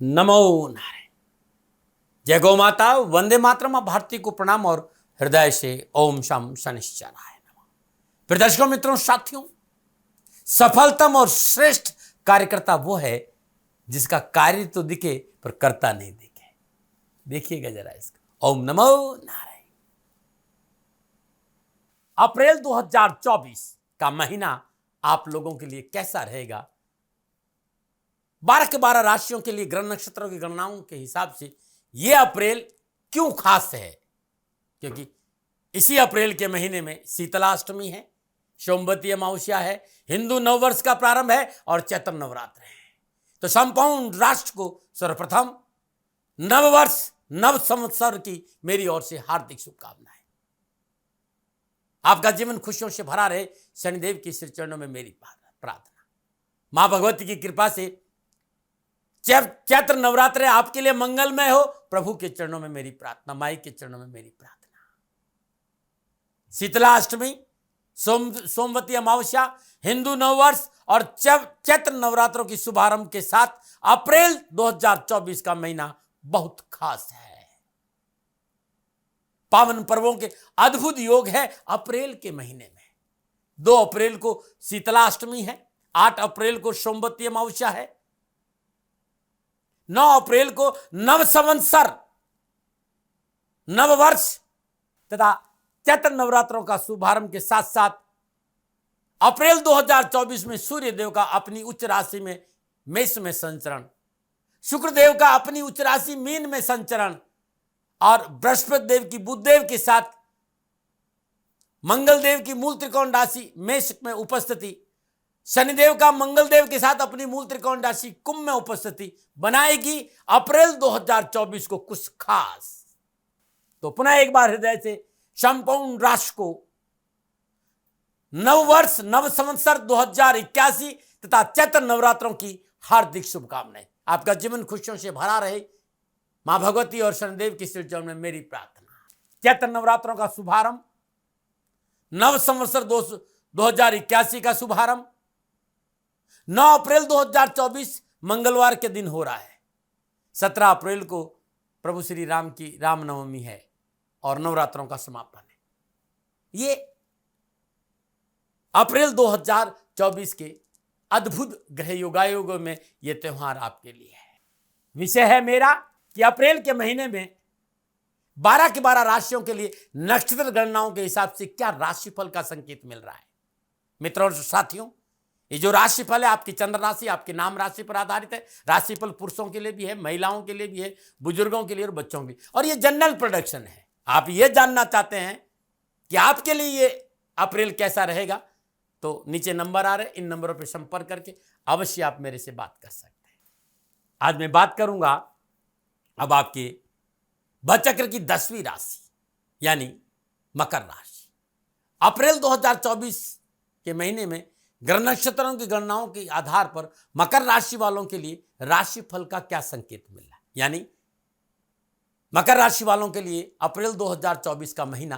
नमो नारायण। जय गौ माता, वंदे मातरम। भारती को प्रणाम और हृदय से ओम शम शनिश्चराय नमः। फिर दर्शकों, मित्रों, साथियों, सफलतम और श्रेष्ठ कार्यकर्ता वो है जिसका कार्य तो दिखे पर करता नहीं दिखे। देखिएगा जरा इसका। ओम नमो नारायण। अप्रैल 2024 का महीना आप लोगों के लिए कैसा रहेगा? 12 के 12 राशियों के लिए ग्रह नक्षत्रों की गणनाओं के हिसाब से यह अप्रैल क्यों खास है? क्योंकि इसी अप्रैल के महीने में शीतलाष्टमी है, सोमवती अमावस्या है, हिंदू नववर्ष का प्रारंभ है और चैत्र नवरात्र है। तो संपूर्ण राष्ट्र को सर्वप्रथम नववर्ष नव संवत्सर की मेरी ओर से हार्दिक शुभकामनाएं। आपका जीवन खुशियों से भरा रहे, शनिदेव के श्री चरणों में मेरी प्रार्थना। मां भगवती की कृपा से चैत्र नवरात्र आपके लिए मंगलमय हो, प्रभु के चरणों में मेरी प्रार्थना, माई के चरणों में मेरी प्रार्थना। शीतलाष्टमी, सोमवती अमावस्या, हिंदू नववर्ष और चैत्र नवरात्रों की शुभारंभ के साथ अप्रैल 2024 का महीना बहुत खास है। पावन पर्वों के अद्भुत योग है अप्रैल के महीने में। 2 अप्रैल को शीतलाष्टमी है, 8 अप्रैल को सोमवती अमावस्या है, 9 अप्रैल को नव संवत्सर नववर्ष तथा चैत्र नवरात्रों का शुभारंभ के साथ साथ अप्रैल 2024 में सूर्य देव का अपनी उच्च राशि में मेष में संचरण, शुक्र देव का अपनी उच्च राशि मीन में संचरण और बृहस्पति देव की बुध देव के साथ मंगल देव की मूल त्रिकोण राशि मेष में उपस्थिति, शनिदेव का मंगल देव के साथ अपनी मूल त्रिकोण राशि कुंभ में उपस्थिति बनाएगी अप्रैल 2024 को कुछ खास। तो पुनः एक बार हृदय से संपूर्ण राष्ट्र को नववर्ष नव संवत्सर 2081 तथा चैत्र नवरात्रों की हार्दिक शुभकामनाएं। आपका जीवन खुशियों से भरा रहे, मां भगवती और शनिदेव की श्री चरण में मेरी प्रार्थना। चैत्र नवरात्रों का शुभारंभ, नव संवत्सर 2081 का शुभारंभ 9 अप्रैल 2024 मंगलवार के दिन हो रहा है। 17 अप्रैल को प्रभु श्री राम की रामनवमी है और नवरात्रों का समापन है। ये अप्रैल 2024 के अद्भुत ग्रह योगायोगों में यह त्योहार आपके लिए है। विषय है मेरा कि अप्रैल के महीने में 12 के 12 राशियों के लिए नक्षत्र गणनाओं के हिसाब से क्या राशिफल का संकेत मिल रहा है। मित्रों और साथियों, ये जो राशिफल है आपकी चंद्र राशि, आपके नाम राशि पर आधारित है। राशिफल पुरुषों के लिए भी है, महिलाओं के लिए भी है, बुजुर्गों के लिए और बच्चों के लिए, और ये जनरल प्रेडिक्शन है। आप ये जानना चाहते हैं कि आपके लिए ये अप्रैल कैसा रहेगा, तो नीचे नंबर आ रहे, इन नंबरों पर संपर्क करके अवश्य आप मेरे से बात कर सकते हैं। आज मैं बात करूंगा अब आपके भचक्र की 10वीं राशि यानी मकर राशि। अप्रैल 2024 के महीने में ग्रह नक्षत्रों की गणनाओं के आधार पर मकर राशि वालों के लिए राशिफल का क्या संकेत मिल रहा है, यानी मकर राशि वालों के लिए अप्रैल 2024 का महीना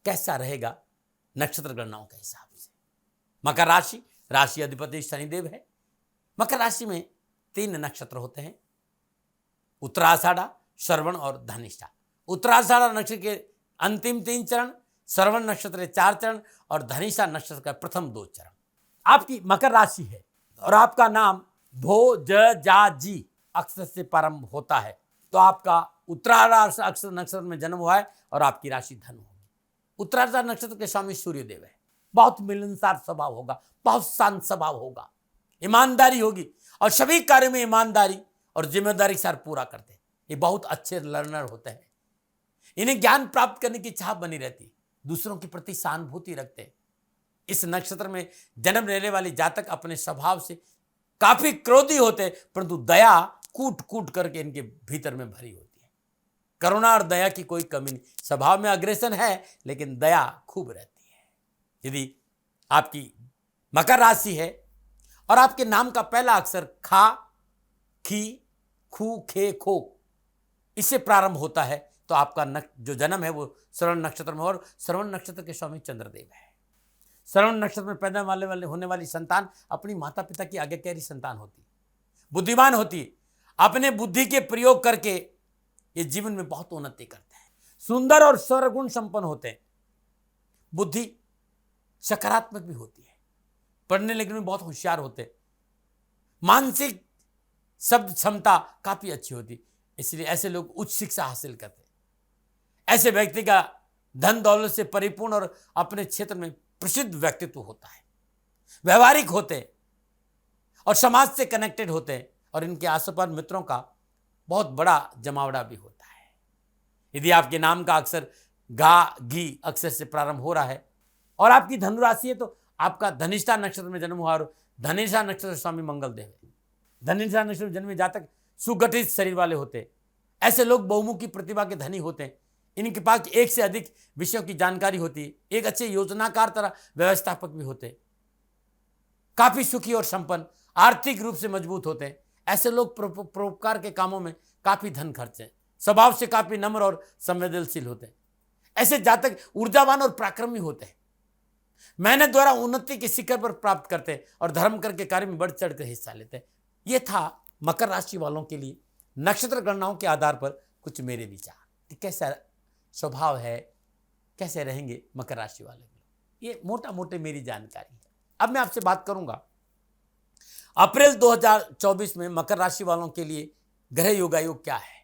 कैसा रहेगा नक्षत्र गणनाओं के हिसाब से। मकर राशि, राशि अधिपति शनिदेव है। मकर राशि में 3 नक्षत्र होते हैं, उत्तराषाढ़ा, श्रवण और धनिष्ठा। उत्तराषाढ़ा नक्षत्र के अंतिम 3 चरण, श्रवण नक्षत्र 4 चरण और धनिष्ठा नक्षत्र का प्रथम 2 चरण। आपकी मकर राशि है और आपका नाम भो ज जा जी अक्षर से प्रारंभ होता है, तो आपका उत्तराषाढ़ा अक्षर नक्षत्र में जन्म हुआ है और आपकी राशि धनु होगी। उत्तराषाढ़ा नक्षत्र के स्वामी सूर्य देव है। बहुत मिलनसार स्वभाव होगा, बहुत शांत स्वभाव होगा, ईमानदारी होगी और सभी कार्य में ईमानदारी और जिम्मेदारी के साथ पूरा करते हैं। ये बहुत अच्छे लर्नर होते हैं। इन्हें ज्ञान प्राप्त करने की चाह बनी रहती है, दूसरों के प्रति सहानुभूति रखते हैं। इस नक्षत्र में जन्म लेने वाले जातक अपने स्वभाव से काफी क्रोधी होते हैं, परंतु दया कूट कूट करके इनके भीतर में भरी होती है। करुणा और दया की कोई कमी नहीं। स्वभाव में अग्रेसन है लेकिन दया खूब रहती है। यदि आपकी मकर राशि है और आपके नाम का पहला अक्षर खा, खी, खू, खे, खो इससे प्रारंभ होता है, तो आपका जो जन्म है वो श्रवण नक्षत्र में, और श्रवण नक्षत्र के स्वामी चंद्रदेव है। श्रवण नक्षत्र में पैदा होने वाली संतान अपनी माता पिता की आज्ञाकारी संतान होती है, बुद्धिमान होती है, अपने बुद्धि के प्रयोग करके ये जीवन में बहुत उन्नति करते हैं, सुंदर और सर्वगुण संपन्न होते हैं। बुद्धि सकारात्मक भी होती है, पढ़ने लिखने में बहुत होशियार होते हैं, मानसिक शब्द क्षमता काफी अच्छी होती, इसलिए ऐसे लोग उच्च शिक्षा हासिल करते हैं। ऐसे व्यक्ति का धन दौलत से परिपूर्ण और अपने क्षेत्र में प्रसिद्ध व्यक्तित्व होता है, व्यवहारिक होते हैं और समाज से कनेक्टेड होते हैं, और इनके आसपास मित्रों का बहुत बड़ा जमावड़ा भी होता है। यदि आपके नाम का अक्षर गा घी अक्षर से प्रारंभ हो रहा है और आपकी धनुराशि है तो आपका धनिष्ठा नक्षत्र में जन्म हुआ, और धनिष्ठा नक्षत्र स्वामी मंगल देव है। धनिष्ठा नक्षत्र में जन्मे जातक सुगठित शरीर वाले होते हैं। ऐसे लोग बहुमुखी प्रतिभा के धनी होते हैं। इनके पास एक से अधिक विषयों की जानकारी होती है, एक अच्छे योजनाकार तरह व्यवस्थापक भी होते हैं, काफी सुखी और संपन्न, आर्थिक रूप से मजबूत होते हैं। ऐसे लोग परोपकार के कामों में काफी धन खर्चे, स्वभाव से काफी नम्र और संवेदनशील होते हैं। ऐसे जातक ऊर्जावान और पराक्रमी होते हैं, मेहनत द्वारा उन्नति के शिखर पर प्राप्त करते हैं और धर्म करके कार्य में बढ़ चढ़ कर हिस्सा लेते हैं। यह था मकर राशि वालों के लिए नक्षत्र गणनाओं के आधार पर कुछ मेरे विचार कि कैसा स्वभाव है, कैसे रहेंगे मकर राशि वाले लोग। ये मोटा मोटे मेरी जानकारी है। अब मैं आपसे बात करूंगा अप्रैल 2024 में मकर राशि वालों के लिए ग्रह योगायोग क्या है।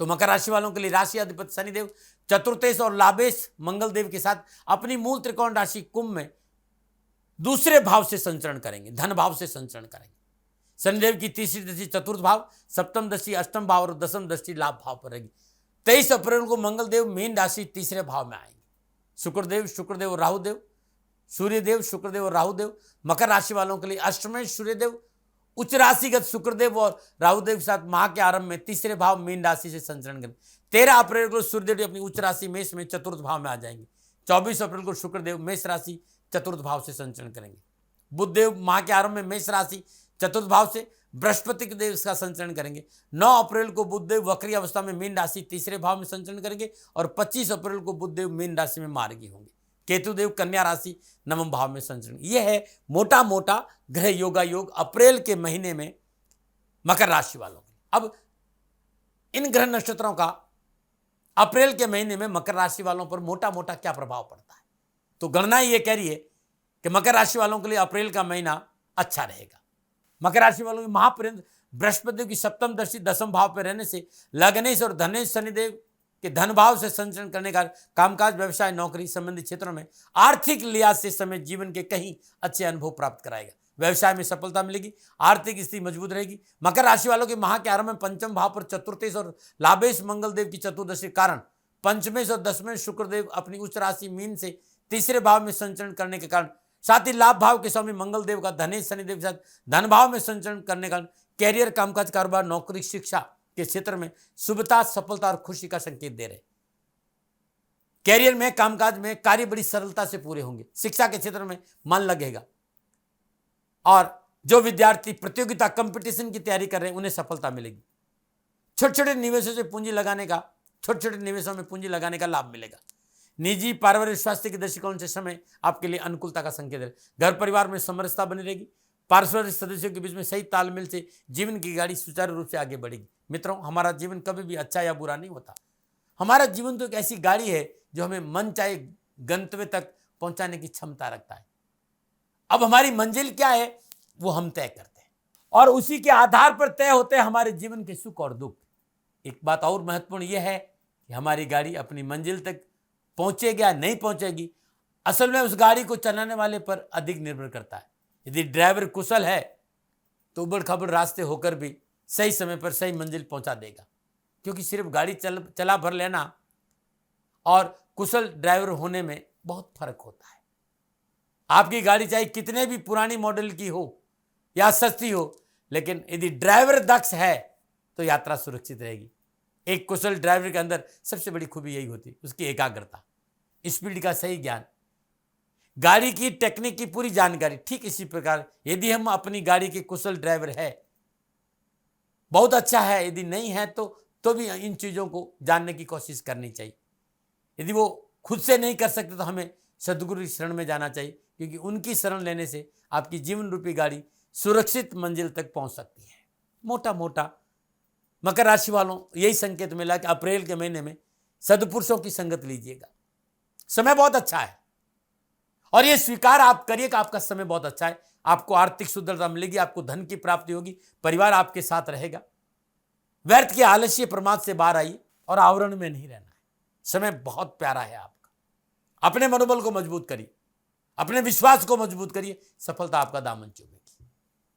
तो मकर राशि वालों के लिए राशि अधिपति शनिदेव चतुर्थेश और लाभेश मंगल देव के साथ अपनी मूल त्रिकोण राशि कुंभ में दूसरे भाव से संचरण करेंगे, धन भाव से संचरण करेंगे। शनिदेव की तीसरी दृष्टि चतुर्थ भाव, सप्तम दृष्टि अष्टम भाव और दसम दृष्टि लाभ भाव पर रहेगी। 23 अप्रैल को मंगल देव मीन राशि तीसरे भाव में आएंगे। शुक्रदेव और राहुदेव, सूर्यदेव शुक्रदेव और राहुदेव मकर राशि वालों के लिए अष्टमेश सूर्यदेव उच्च राशिगत शुक्रदेव और राहुदेव के साथ माह के आरंभ में तीसरे भाव मीन राशि से संचरण करेंगे। 13 अप्रैल को सूर्यदेव अपनी उच्च राशि मेष में चतुर्थ भाव में आ जाएंगे। 24 अप्रैल को शुक्रदेव मेष राशि चतुर्थ भाव से संचरण करेंगे। बुधदेव माह के आरंभ में मेष राशि चतुर्थ भाव से बृहस्पति देव इसका संचरण करेंगे। 9 अप्रैल को बुधदेव वक्री अवस्था में मीन राशि तीसरे भाव में संचरण करेंगे और 25 अप्रैल को बुधदेव मीन राशि में मार्गी होंगे। केतुदेव कन्या राशि नवम भाव में संचरण। यह है मोटा मोटा ग्रह योगा योग अप्रैल के महीने में मकर राशि वालों के। अब इन ग्रह नक्षत्रों का अप्रैल के महीने में मकर राशि वालों पर मोटा मोटा क्या प्रभाव पड़ता है, तो गणना ये कह रही है कि मकर राशि वालों के लिए अप्रैल का महीना अच्छा रहेगा। मकर राशि वालों की महापर्यंत बृहस्पति की सप्तम दृष्टि दसम भाव पर रहने से लग्नेश और धनेश शनिदेव के धन भाव से संचरण करने का कामकाज व्यवसाय नौकरी संबंधी क्षेत्रों में आर्थिक लिहाज से समय जीवन के कहीं अच्छे अनुभव प्राप्त कराएगा। व्यवसाय में सफलता मिलेगी, आर्थिक स्थिति मजबूत रहेगी। मकर राशि वालों के माह के आरंभ में पंचम भाव पर चतुर्थेश और लाभेश मंगल देव की चतुर्दशी के कारण पंचमेश और दसमेश शुक्रदेव अपनी उच्च राशि मीन से तीसरे भाव में संचरण करने के कारण, साथ ही लाभ भाव के स्वामी मंगल देव का धनेश शनिदेव के साथ धन भाव में संचरण करने का कैरियर कामकाज कारोबार नौकरी शिक्षा के क्षेत्र में शुभता सफलता और खुशी का संकेत दे रहे। कैरियर में कामकाज में कार्य बड़ी सरलता से पूरे होंगे। शिक्षा के क्षेत्र में मन लगेगा और जो विद्यार्थी प्रतियोगिता कंपटीशन की तैयारी कर रहे हैं उन्हें सफलता मिलेगी। छोटे छोटे निवेशों में पूंजी लगाने का लाभ मिलेगा। निजी पारिवारिक स्वास्थ्य के दृष्टिकोण से समय आपके लिए अनुकूलता का संकेत है। घर परिवार में समरसता बनी रहेगी। पारिवारिक सदस्यों के बीच में सही तालमेल से जीवन की गाड़ी सुचारू रूप से आगे बढ़ेगी। मित्रों, हमारा जीवन कभी भी अच्छा या बुरा नहीं होता। हमारा जीवन तो एक ऐसी गाड़ी है जो हमें मन चाहे गंतव्य तक पहुंचाने की क्षमता रखता है। अब हमारी मंजिल क्या है वो हम तय करते हैं और उसी के आधार पर तय होते हैं हमारे जीवन के सुख और दुख। एक बात और महत्वपूर्ण यह है कि हमारी गाड़ी अपनी मंजिल तक पहुंचेगी या नहीं पहुंचेगी, असल में उस गाड़ी को चलाने वाले पर अधिक निर्भर करता है। यदि ड्राइवर कुशल है तो उबड़ खाबड़ रास्ते होकर भी सही समय पर सही मंजिल पहुंचा देगा, क्योंकि सिर्फ गाड़ी चला भर लेना और कुशल ड्राइवर होने में बहुत फर्क होता है। आपकी गाड़ी चाहे कितने भी पुरानी मॉडल की हो या सस्ती हो, लेकिन यदि ड्राइवर दक्ष है तो यात्रा सुरक्षित रहेगी। एक कुशल ड्राइवर के अंदर सबसे बड़ी खूबी यही होती है, उसकी एकाग्रता, स्पीड का सही ज्ञान, गाड़ी की टेक्निक की पूरी जानकारी। ठीक इसी प्रकार यदि हम अपनी गाड़ी के कुशल ड्राइवर है, बहुत अच्छा है, यदि नहीं है तो भी इन चीज़ों को जानने की कोशिश करनी चाहिए। यदि वो खुद से नहीं कर सकते तो हमें सद्गुरु की शरण में जाना चाहिए, क्योंकि उनकी शरण लेने से आपकी जीवन रूपी गाड़ी सुरक्षित मंजिल तक पहुंच सकती है। मोटा मोटा मकर राशि वालों यही संकेत मिला कि अप्रैल के महीने में सदपुरुषों की संगत लीजिएगा। समय बहुत अच्छा है और ये स्वीकार आप करिए कि आपका समय बहुत अच्छा है। आपको आर्थिक सुदृढ़ता मिलेगी, आपको धन की प्राप्ति होगी, परिवार आपके साथ रहेगा। व्यर्थ के आलस्य प्रमाद से बाहर आइए और आवरण में नहीं रहना है। समय बहुत प्यारा है आपका। अपने मनोबल को मजबूत करिए, अपने विश्वास को मजबूत करिए, सफलता आपका दामन चूमेगी।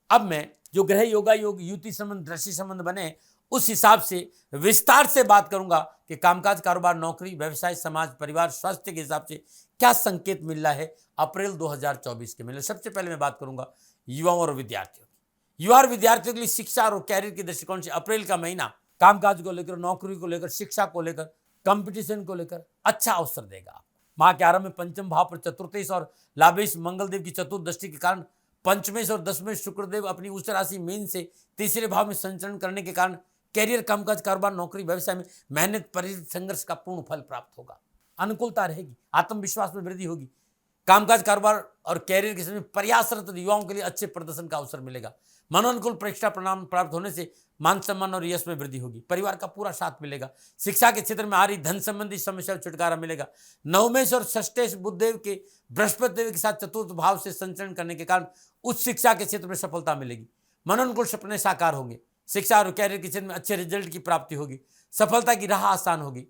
अब मैं जो ग्रह योगा योग युति संबंध दृष्टि संबंध बने उस हिसाब से विस्तार से बात करूंगा कि कामकाज कारोबार नौकरी व्यवसाय समाज परिवार स्वास्थ्य के हिसाब से क्या संकेत मिल रहा है अप्रैल 2024 के महीने। सबसे पहले मैं बात करूंगा युवाओं और विद्यार्थियों की। युवा और विद्यार्थियों के लिए शिक्षा और कैरियर के दृष्टिकोण से अप्रैल का महीना कामकाज को लेकर, नौकरी को लेकर, शिक्षा को लेकर, कंपटीशन को लेकर अच्छा अवसर देगा। माह के आरंभ में पंचम भाव पर चतुर्थेश और लाभेश मंगलदेव की चतुर्दृष्टि के कारण पंचमेश और दशमेश शुक्रदेव अपनी उच्च राशि मीन से तीसरे भाव में संचरण करने के कारण कैरियर कामकाज कारोबार नौकरी व्यवसाय में मेहनत परिश्रम संघर्ष का पूर्ण फल प्राप्त होगा। अनुकूलता रहेगी, आत्मविश्वास में वृद्धि होगी। कामकाज कारोबार और कैरियर के समय प्रयासरत युवाओं के लिए अच्छे प्रदर्शन का अवसर मिलेगा। मनोनुकूल परीक्षा परिणाम प्राप्त होने से मान सम्मान और यश में वृद्धि होगी। परिवार का पूरा साथ मिलेगा। शिक्षा के क्षेत्र में आ रही धन संबंधी समस्या छुटकारा मिलेगा। नवमेश और षष्ठेश बुधदेव के बृहस्पति देव के साथ चतुर्थ भाव से संचरण करने के कारण उच्च शिक्षा के क्षेत्र में सफलता मिलेगी। मनोनुकूल सपने साकार होंगे। शिक्षा और कैरियर के क्षेत्र में अच्छे रिजल्ट की प्राप्ति होगी। सफलता की राह आसान होगी।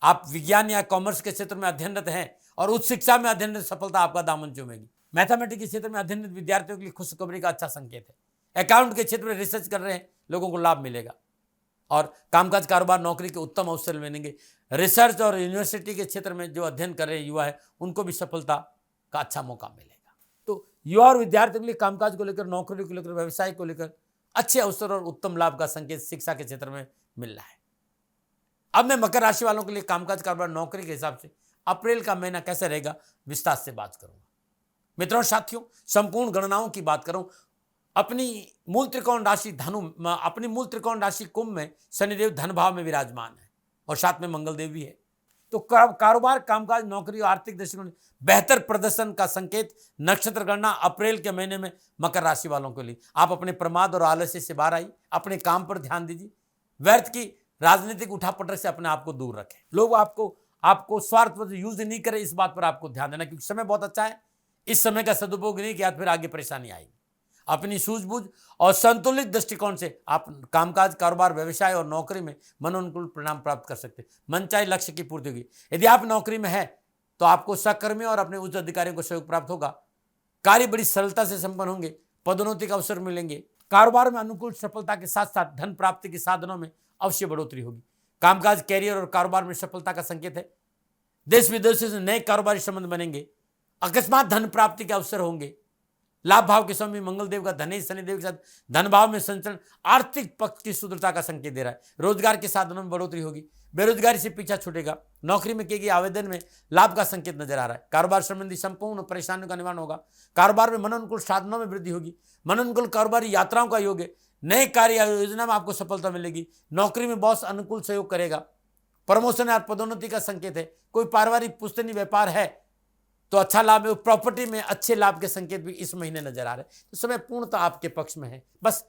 आप विज्ञान या कॉमर्स के क्षेत्र में अध्ययनरत हैं और उच्च शिक्षा में अध्ययनरत सफलता आपका दामन चूमेगी। मैथमेटिक्स के क्षेत्र में अध्ययनरत विद्यार्थियों के लिए खुशखबरी का अच्छा संकेत है। अकाउंट के क्षेत्र में रिसर्च कर रहे हैं लोगों को लाभ मिलेगा और कामकाज कारोबार नौकरी के उत्तम अवसर मिलेंगे। रिसर्च और यूनिवर्सिटी के क्षेत्र में जो अध्ययन कर रहे युवा है उनको भी सफलता का अच्छा मौका मिलेगा। तो युवा और विद्यार्थियों के लिए कामकाज को लेकर, नौकरी को लेकर, व्यवसाय को लेकर अच्छे अवसर और उत्तम लाभ का संकेत शिक्षा के क्षेत्र में मिल रहा है। अब मैं मकर राशि वालों के लिए कामकाज कारोबार नौकरी के हिसाब से अप्रैल का महीना कैसे रहेगा विस्तार से बात करूंगा। मित्रों साथियों, संपूर्ण गणनाओं की बात करूं, अपनी मूल त्रिकोण राशि अपनी मूल त्रिकोण राशि कुंभ में शनिदेव धन भाव में विराजमान है और साथ में मंगलदेव भी है। तो कारोबार कामकाज नौकरी और आर्थिक दृष्टिकोण बेहतर प्रदर्शन का संकेत नक्षत्र गणना अप्रैल के महीने में मकर राशि वालों के लिए। आप अपने प्रमाद और आलस्य से बाहर आइए, अपने काम पर ध्यान दीजिए। व्यर्थ की राजनीतिक उठापटक से अपने आप को दूर रखें। लोग आपको स्वार्थवश यूज नहीं करें, इस बात पर आपको ध्यान देना, क्योंकि समय बहुत अच्छा है। इस समय का सदुपयोग नहीं किया तो फिर आगे परेशानी आएगी। अपनी सूझबूझ और संतुलित दृष्टिकोण से आप कामकाज कारोबार व्यवसाय और नौकरी में मनोनुकूल परिणाम प्राप्त कर सकते हैं। मनचाहे लक्ष्य की पूर्ति होगी। यदि आप नौकरी में हैं तो आपको सहकर्मियों और अपने उच्च अधिकारियों को सहयोग प्राप्त होगा। कार्य बड़ी सरलता से संपन्न होंगे। पदोन्नति का अवसर मिलेंगे। कारोबार में अनुकूल सफलता के साथ साथ धन प्राप्ति के साधनों में अवश्य बढ़ोतरी होगी। कामकाज कैरियर और कारोबार में सफलता का संकेत है। देश विदेशों से नए कारोबारी संबंध बनेंगे। अकस्मात धन प्राप्ति के अवसर होंगे। लाभ भाव के स्वामी मंगलदेव का धनेश शनिदेव के साथ धन भाव में संचरण आर्थिक पक्ष की सुदृढ़ता का संकेत दे रहा है। रोजगार के साधनों में बढ़ोतरी होगी। बेरोजगारी से पीछा छूटेगा। नौकरी में किए गए आवेदन में लाभ का संकेत नजर आ रहा है। कारोबार संबंधी संपूर्ण परेशानियों का निवारण होगा। कारोबार में मनोनुकूल साधनों में वृद्धि होगी। मनोनुकूल कारोबारी यात्राओं का योग है। नए कार्य योजना में आपको सफलता मिलेगी। नौकरी में बॉस अनुकूल सहयोग करेगा। प्रमोशन और पदोन्नति का संकेत है। कोई पारिवारिक पुश्तैनी व्यापार है तो अच्छा लाभ है। प्रॉपर्टी में अच्छे लाभ के संकेत भी इस महीने नजर आ रहे हैं। तो समय पूर्णतः आपके पक्ष में है। बस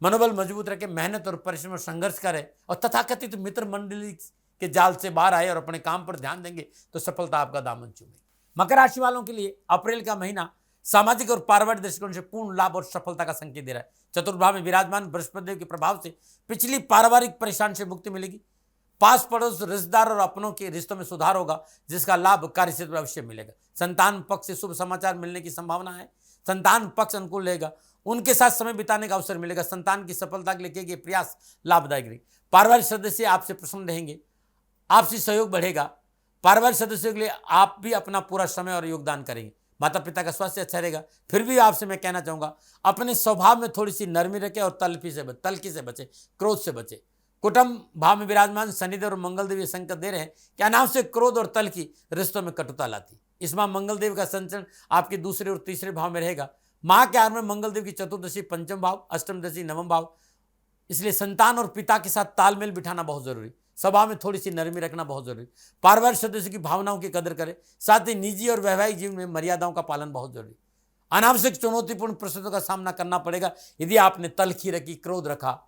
मनोबल मजबूत रखें, मेहनत और परिश्रम और संघर्ष करें और तथाकथित मित्र मंडली के जाल से बाहर आए और अपने काम पर ध्यान देंगे तो सफलता आपका दामन चूमेगी। मकर राशि वालों के लिए अप्रैल का महीना सामाजिक और पारिवारिक दृष्टिकोण से पूर्ण लाभ और सफलता का संकेत दे रहा है। चतुर्थ भाव में विराजमान बृहस्पति देव के प्रभाव से पिछली पारिवारिक परेशानी से मुक्ति मिलेगी। पास पड़ोस रिश्तेदार और अपनों के रिश्तों में सुधार होगा, जिसका लाभ कार्य क्षेत्र में अवश्य मिलेगा। संतान पक्ष से शुभ समाचार मिलने की संभावना है। संतान पक्ष अनुकूल रहेगा। उनके साथ समय बिताने का अवसर मिलेगा। संतान की सफलता के लिए किए गए प्रयास लाभदायक रहेंगे। पारिवारिक सदस्य आपसे प्रसन्न रहेंगे। आपसी सहयोग बढ़ेगा। पारिवारिक सदस्यों के लिए आप भी अपना पूरा समय और योगदान करेंगे। माता पिता का स्वास्थ्य अच्छा रहेगा। फिर भी आपसे मैं कहना चाहूंगा, अपने स्वभाव में थोड़ी सी नरमी रखें और तल्खी से बचे, क्रोध से बचे। कुटुंब भाव में विराजमान शनिदेव और मंगलदेव ये संकेत दे रहे हैं कि अनावश्यक क्रोध और तल्खी रिश्तों में कटुता लाती। इस माह मंगलदेव का संचरण आपके दूसरे और तीसरे भाव में रहेगा। माह के आरंभ में मंगलदेव की चतुर्दशी पंचम भाव, अष्टम दशी नवम भाव, इसलिए संतान और पिता के साथ तालमेल बिठाना बहुत जरूरी। स्वभाव में थोड़ी सी नरमी रखना बहुत जरूरी। पारिवारिक सदस्य की भावनाओं की कदर करें। साथ ही निजी और वैवाहिक जीवन में मर्यादाओं का पालन बहुत जरूरी। अनावश्यक चुनौतीपूर्ण परिस्थितियों का सामना करना पड़ेगा यदि आपने तल्खी रखी, क्रोध रखा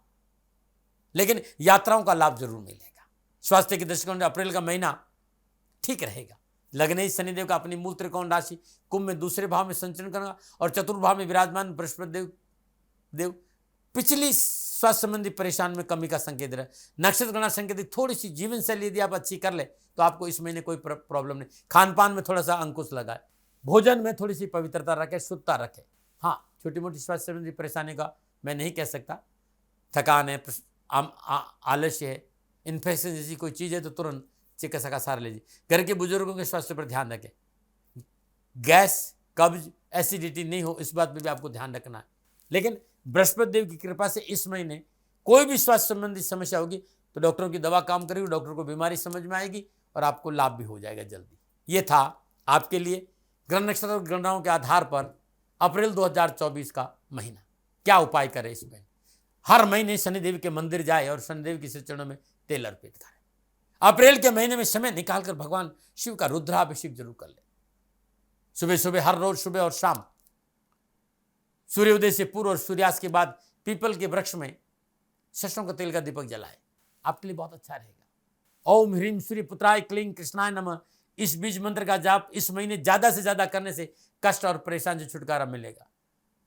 लेकिन यात्राओं का लाभ जरूर मिलेगा। स्वास्थ्य के दृष्टिकोण से अप्रैल का महीना ठीक रहेगा। लग्न ही शनिदेव का अपनी मूल त्रिकोण राशि कुंभ में दूसरे भाव में संचरण करेगा और चतुर्थ भाव में विराजमान बृहस्पति देव पिछली स्वास्थ्य संबंधी परेशान में कमी का संकेत रहे। नक्षत्र गणना संकेत थोड़ी सी जीवन शैली यदि आप अच्छी कर ले तो आपको इस महीने कोई प्रॉब्लम नहीं। खान पान में थोड़ा सा अंकुश लगाए, भोजन में थोड़ी सी पवित्रता रखे, शुद्धता रखे। हाँ, छोटी मोटी स्वास्थ्य संबंधी परेशानी का मैं नहीं कह सकता, थकान है, आलस्य है, इन्फेक्शन जैसी कोई चीज़ है तो तुरंत चिकित्सा का सहारा लीजिए। घर के बुजुर्गों के स्वास्थ्य पर ध्यान रखें, गैस, कब्ज, एसिडिटी नहीं हो, इस बात पर भी आपको ध्यान रखना है। लेकिन बृहस्पति देव की कृपा से इस महीने कोई भी स्वास्थ्य संबंधी समस्या होगी तो डॉक्टरों की दवा काम करेगी, डॉक्टर को बीमारी समझ में आएगी और आपको लाभ भी हो जाएगा जल्दी। ये था आपके लिए ग्रह नक्षत्र और गणनाओं के आधार पर अप्रैल 2024 का महीना। क्या उपाय करें इस महीने? हर महीने शनिदेव के मंदिर जाए और शनिदेव के चरणों में तेल अर्पित करें। अप्रैल के महीने में समय निकालकर भगवान शिव का रुद्राभिषेक जरूर कर ले। सुबह सुबह, हर रोज सुबह और शाम, सूर्योदय से पूर्व और सूर्यास्त के बाद पीपल के वृक्ष में सरसों का तेल का दीपक जलाए, आपके लिए बहुत अच्छा रहेगा। ओम ह्रीम सूर्य पुत्राय क्लीं कृष्णाय नमः, इस बीज मंत्र का जाप इस महीने ज्यादा से ज्यादा करने से कष्ट और परेशानी से छुटकारा मिलेगा।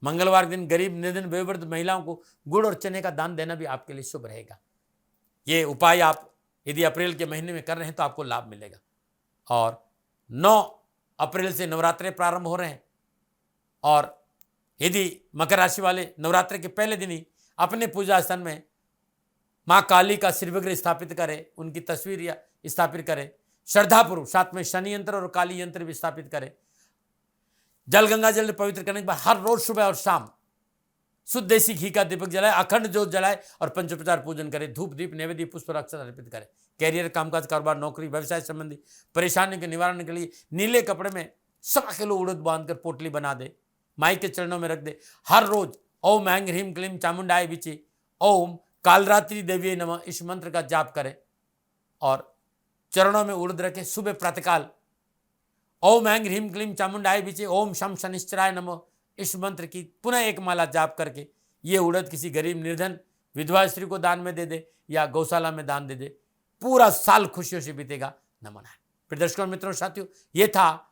मंगलवार दिन गरीब, निर्धन, वयोवृद्ध महिलाओं को गुड़ और चने का दान देना भी आपके लिए शुभ रहेगा। ये उपाय आप यदि अप्रैल के महीने में कर रहे हैं तो आपको लाभ मिलेगा। और 9 अप्रैल से नवरात्रे प्रारंभ हो रहे हैं और यदि मकर राशि वाले नवरात्रि के पहले दिन ही अपने पूजा स्थान में माँ काली का श्रीविग्रह स्थापित करें, उनकी तस्वीर या स्थापित करें, श्रद्धापूर्वक साथ में शनि यंत्र और काली यंत्र भी स्थापित करें। जल गंगा जल पवित्र करने के बाद हर रोज सुबह और शाम शुद्ध देसी घी का दीपक जलाए, अखंड ज्योत जलाए और पंचोपचार पूजन करें। धूप दीप नैवेद्य पुष्प और अक्षत अर्पित करें। कैरियर, कामकाज, कारोबार, नौकरी, व्यवसाय संबंधी परेशानियों के निवारण के लिए नीले कपड़े में 100 किलो उड़द बांधकर पोटली बना दे, माई के चरणों में रख दे। हर रोज ओम ऐं ह्रीं क्लीं चामुंडाय विचे, ओम कालरात्रि देवी नमः, इस मंत्र का जाप करें और चरणों में उड़द रखें। सुबह प्रातःकाल ओम ऐं ह्रीं क्लीं चामुंडाय विचे, ओम शम शनिश्चराय नमः, इस मंत्र की पुनः एक माला जाप करके ये उड़द किसी गरीब, निर्धन, विधवा स्त्री को दान में दे दे या गौशाला में दान दे दे। पूरा साल खुशियों से बीतेगा। नमन है। फिर दर्शकों, मित्रों, साथियों, ये था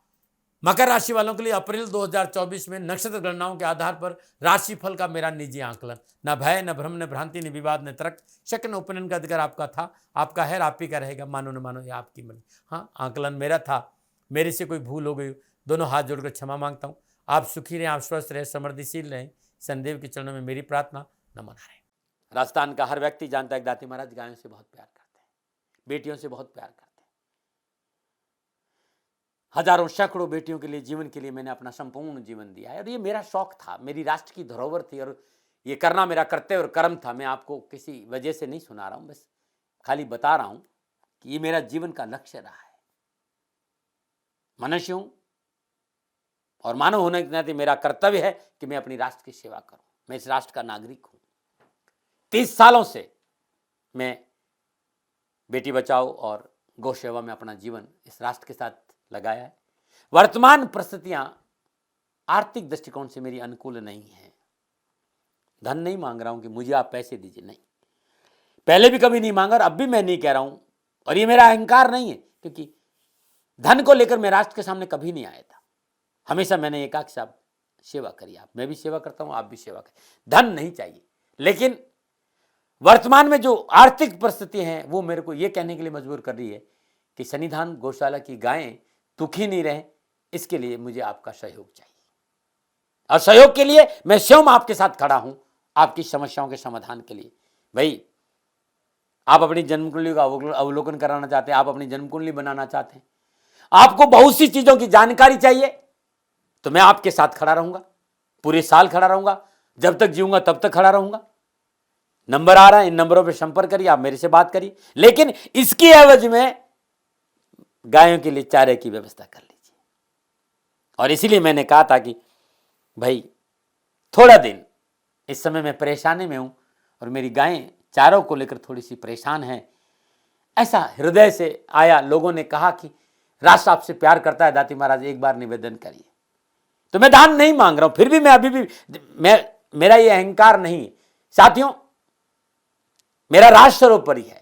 मकर राशि वालों के लिए अप्रैल 2024 में नक्षत्र गणनाओं के आधार पर राशिफल का मेरा निजी आंकलन। न भय, न भ्रम, न भ्रांति, न विवाद, न तर्क, शक, न उपनयन का अधिकार आपका था, आपका है, आप ही का रहेगा। मानो न मानो, ये आपकी मर्जी। हाँ, आंकलन मेरा था, मेरे से कोई भूल हो गई, दोनों हाथ जोड़कर क्षमा मांगता हूँ। आप सुखी रहें, आप स्वस्थ रहें, समृद्धिशील रहें, शनिदेव के चरणों में मेरी प्रार्थना। नमन है। राजस्थान का हर व्यक्ति जानता है दाती महाराज गायों से बहुत प्यार करते हैं, बेटियों से बहुत प्यार करते हैं। हजारों सैकड़ों बेटियों के लिए, जीवन के लिए मैंने अपना संपूर्ण जीवन दिया है और ये मेरा शौक था, मेरी राष्ट्र की धरोहर थी और ये करना मेरा कर्तव्य और कर्म था। मैं आपको किसी वजह से नहीं सुना रहा हूँ, बस खाली बता रहा हूँ कि ये मेरा जीवन का लक्ष्य रहा है। मनुष्य हूँ और मानव होने के नाते मेरा कर्तव्य है कि मैं अपनी राष्ट्र की सेवा करूँ। मैं इस राष्ट्र का नागरिक हूँ। 30 सालों से मैं बेटी बचाओ और गौ सेवा में अपना जीवन इस राष्ट्र के साथ लगाया है। वर्तमान परिस्थितियां आर्थिक दृष्टिकोण से मेरी अनुकूल नहीं है। धन नहीं मांग रहा हूं कि मुझे आप पैसे दीजिए, नहीं, पहले भी कभी नहीं मांगा और अब भी मैं नहीं कह रहा हूं और ये मेरा अहंकार नहीं है, क्योंकि धन को लेकर मैं राष्ट्र के सामने कभी नहीं आया था। हमेशा मैंने एक आख साहब सेवा करी, आप, मैं भी सेवा करता हूं, आप भी सेवा करें। धन नहीं चाहिए, लेकिन वर्तमान में जो आर्थिक परिस्थिति है वो मेरे को ये कहने के लिए मजबूर कर रही है कि शनिधान गौशाला की गायें दुखी नहीं रहे, इसके लिए मुझे आपका सहयोग चाहिए और सहयोग के लिए मैं स्वयं आपके साथ खड़ा हूं, आपकी समस्याओं के समाधान के लिए। भाई, आप अपनी जन्म कुंडली का अवलोकन कराना चाहते हैं, आप अपनी जन्म कुंडली बनाना चाहते हैं, आपको बहुत सी चीजों की जानकारी चाहिए, तो मैं आपके साथ खड़ा रहूंगा, पूरे साल खड़ा रहूंगा, जब तक जीऊंगा तब तक खड़ा रहूंगा। नंबर आ रहा है, इन नंबरों पर संपर्क करिए, आप मेरे से बात करिए, लेकिन इसकी एवज में गायों के लिए चारे की व्यवस्था कर लीजिए। और इसीलिए मैंने कहा था कि भाई थोड़ा दिन इस समय मैं परेशानी में हूं और मेरी गायें चारों को लेकर थोड़ी सी परेशान हैं। ऐसा हृदय से आया, लोगों ने कहा कि राष्ट्र आपसे प्यार करता है दाती महाराज, एक बार निवेदन करिए। तो मैं दान नहीं मांग रहा हूं, फिर भी मैं अभी भी मेरा ये अहंकार नहीं है। साथियों, मेरा राज सर्वोपरि है।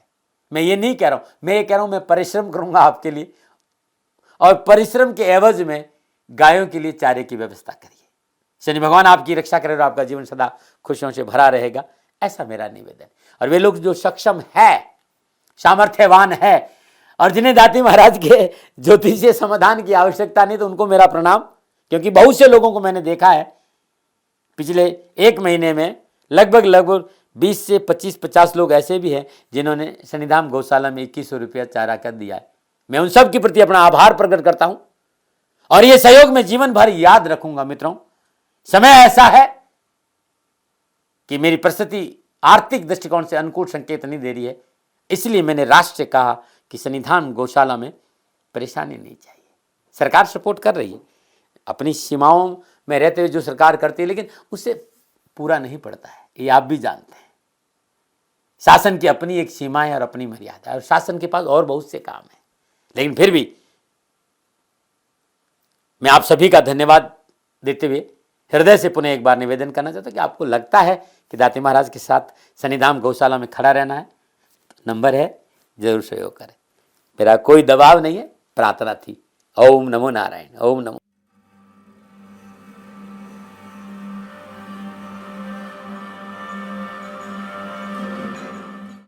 मैं ये नहीं कह रहा हूं, मैं ये कह रहा हूं मैं परिश्रम करूंगा आपके लिए, और परिश्रम के एवज में गायों के लिए चारे की व्यवस्था करिए। शनि भगवान आपकी रक्षा करे और आपका जीवन सदा खुशियों से भरा रहेगा, ऐसा मेरा निवेदन। और वे लोग जो सक्षम है, सामर्थ्यवान है, और जिन्हें दाती महाराज के ज्योतिषीय समाधान की आवश्यकता नहीं, तो उनको मेरा प्रणाम। क्योंकि बहुत से लोगों को मैंने देखा है पिछले 1 महीने में लगभग 20 से 25-50 लोग ऐसे भी हैं जिन्होंने शनिधाम गौशाला में 2100 रुपया चारा कर दिया है। मैं उन सब के प्रति अपना आभार प्रकट करता हूं, और यह सहयोग मैं जीवन भर याद रखूंगा। मित्रों, समय ऐसा है कि मेरी परिस्थिति आर्थिक दृष्टिकोण से अनुकूल संकेत नहीं दे रही है, इसलिए मैंने राष्ट्र से कहा कि शनिधाम गौशाला में परेशानी नहीं चाहिए। सरकार सपोर्ट कर रही है, अपनी सीमाओं में रहते हुए जो सरकार करती है, लेकिन उससे पूरा नहीं पड़ता है, ये आप भी जानते हैं। शासन की अपनी एक सीमा है और अपनी मर्यादा है, और शासन के पास और बहुत से काम है। लेकिन फिर भी मैं आप सभी का धन्यवाद देते हुए हृदय से पुनः एक बार निवेदन करना चाहता हूं कि आपको लगता है कि दाती महाराज के साथ शनिधाम गौशाला में खड़ा रहना है, नंबर है, जरूर सहयोग करें। मेरा कोई दबाव नहीं है, प्रार्थना थी। ओम नमो नारायण, ओम नमो